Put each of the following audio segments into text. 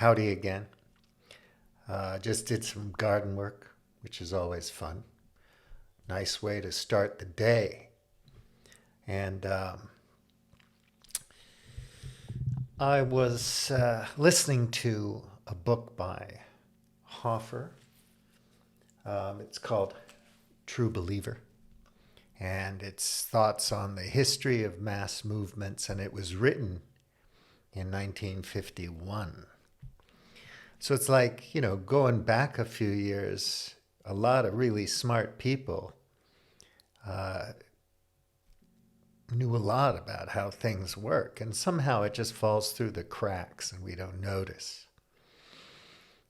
Howdy again. Just did some garden work, which is always fun. Nice way to start the day. And I was listening to a book by Hoffer. It's called True Believer. And it's thoughts on the history of mass movements, and it was written in 1951. So it's like, going back a few years, a lot of really smart people knew a lot about how things work, and somehow it just falls through the cracks and we don't notice.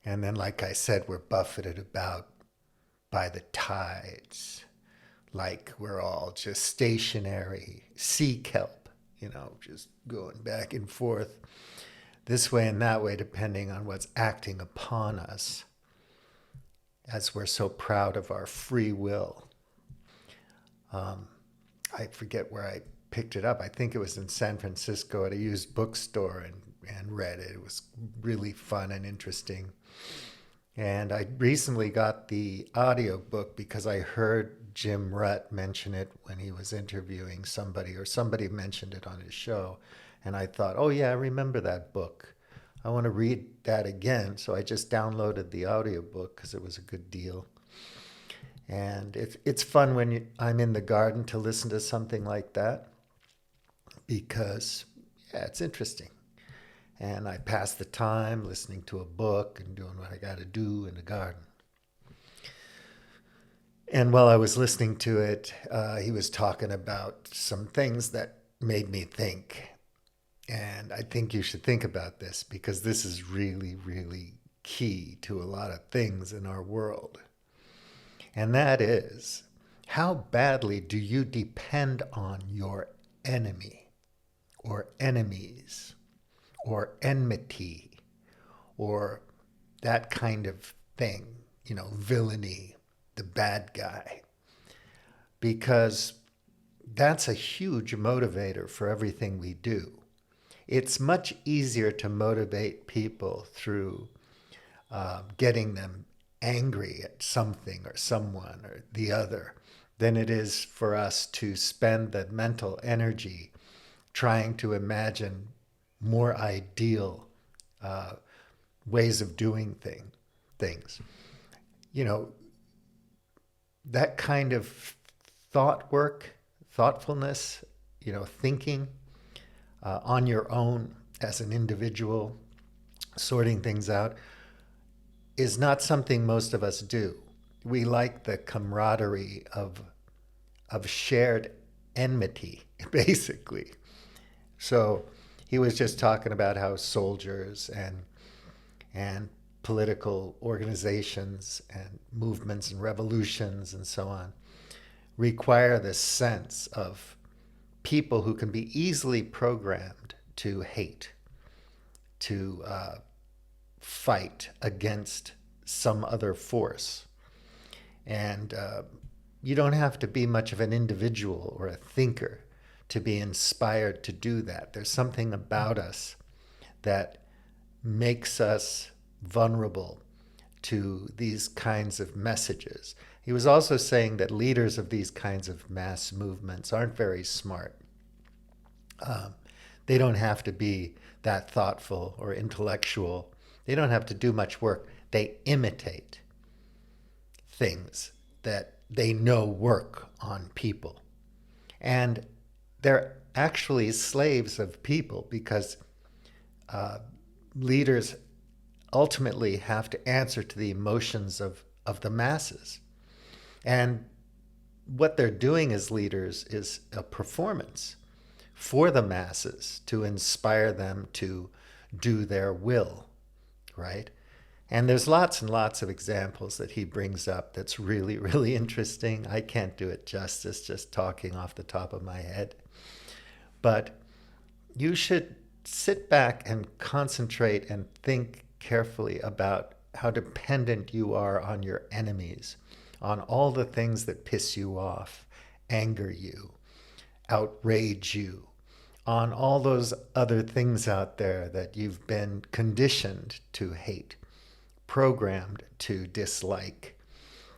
And then, like I said, we're buffeted about by the tides, like we're all just stationary sea kelp, just going back and forth this way and that way, depending on what's acting upon us, as we're so proud of our free will. I forget where I picked it up. I think it was in San Francisco at a used bookstore, and read it. It was really fun and interesting. And I recently got the audiobook because I heard Jim Rutt mention it when he was interviewing somebody, or somebody mentioned it on his show. And I thought, oh yeah, I remember that book. I want to read that again. So I just downloaded the audiobook because it was a good deal. And it's fun when I'm in the garden to listen to something like that because, yeah, it's interesting. And I pass the time listening to a book and doing what I got to do in the garden. And while I was listening to it, he was talking about some things that made me think. And I think you should think about this because this is really, really key to a lot of things in our world. And that is, how badly do you depend on your enemy or enemies or enmity or that kind of thing, villainy, the bad guy? Because that's a huge motivator for everything we do. It's much easier to motivate people through getting them angry at something or someone or the other than it is for us to spend the mental energy trying to imagine more ideal ways of doing things. That kind of thoughtfulness, thinking on your own as an individual, sorting things out, is not something most of us do. We like the camaraderie of shared enmity, basically. So he was just talking about how soldiers and political organizations and movements and revolutions and so on require this sense of people who can be easily programmed to hate, to fight against some other force. And you don't have to be much of an individual or a thinker to be inspired to do that. There's something about us that makes us vulnerable to these kinds of messages. He was also saying that leaders of these kinds of mass movements aren't very smart. They don't have to be that thoughtful or intellectual. They don't have to do much work. They imitate things that they know work on people. And they're actually slaves of people because leaders ultimately have to answer to the emotions of the masses. And what they're doing as leaders is a performance for the masses to inspire them to do their will, right? And there's lots and lots of examples that he brings up that's really, really interesting. I can't do it justice just talking off the top of my head. But you should sit back and concentrate and think carefully about how dependent you are on your enemies, on all the things that piss you off, anger you, outrage you, on all those other things out there that you've been conditioned to hate, programmed to dislike,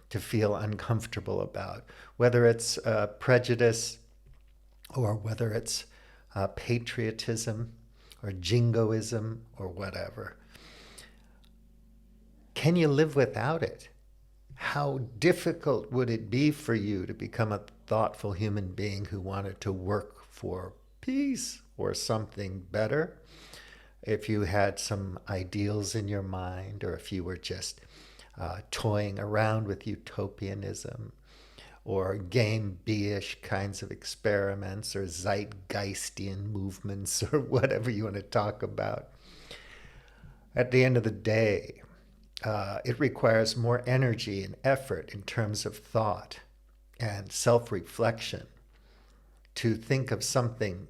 to feel uncomfortable about, whether it's prejudice or whether it's patriotism or jingoism or whatever. Can you live without it? How difficult would it be for you to become a thoughtful human being who wanted to work for peace or something better? If you had some ideals in your mind, or if you were just toying around with utopianism or game B-ish kinds of experiments or zeitgeistian movements or whatever you want to talk about. At the end of the day, it requires more energy and effort in terms of thought and self-reflection to think of something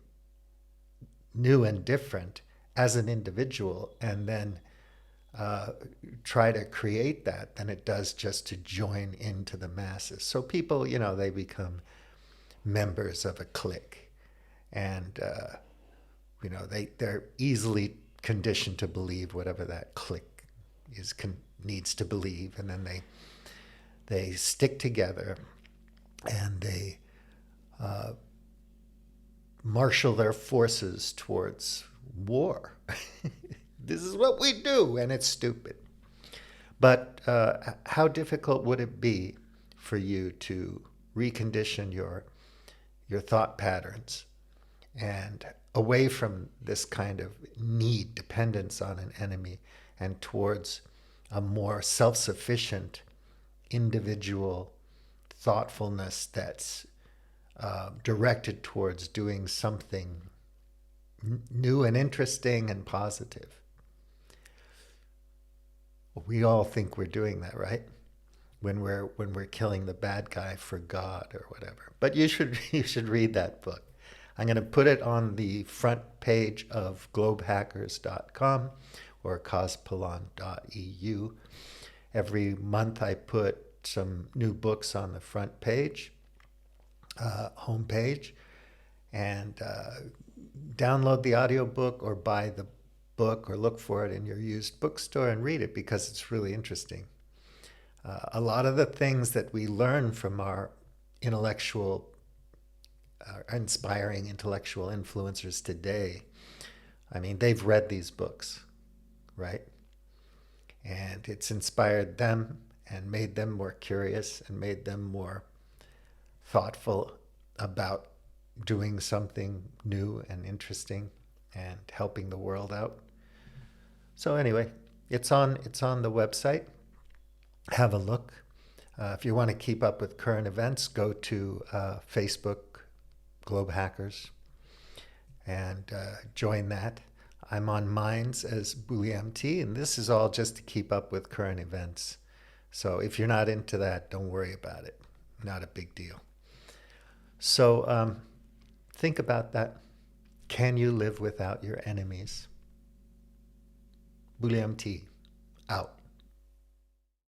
new and different as an individual and then try to create that than it does just to join into the masses. So people, they become members of a clique, and they're easily conditioned to believe whatever that clique needs to believe, and then they stick together and they marshal their forces towards war. This is what we do, and it's stupid. But how difficult would it be for you to recondition your thought patterns and away from this kind of need, dependence on an enemy, and towards a more self-sufficient individual thoughtfulness that's directed towards doing something new and interesting and positive? We all think we're doing that, right? When we're killing the bad guy for God or whatever. But you should read that book. I'm going to put it on the front page of globehackers.com or cospelon.eu. Every month I put some new books on the front page, homepage, and download the audiobook or buy the book or look for it in your used bookstore and read it, because it's really interesting. A lot of the things that we learn from our inspiring intellectual influencers today, I mean, they've read these books, right? And it's inspired them and made them more curious and made them more thoughtful about doing something new and interesting and helping the world out. So anyway, it's on the website. Have a look. If you want to keep up with current events, go to Facebook, Globe Hackers, and join that. I'm on Minds as BuliMT, and this is all just to keep up with current events. So if you're not into that, don't worry about it. Not a big deal. So think about that. Can you live without your enemies? BuliMT, out.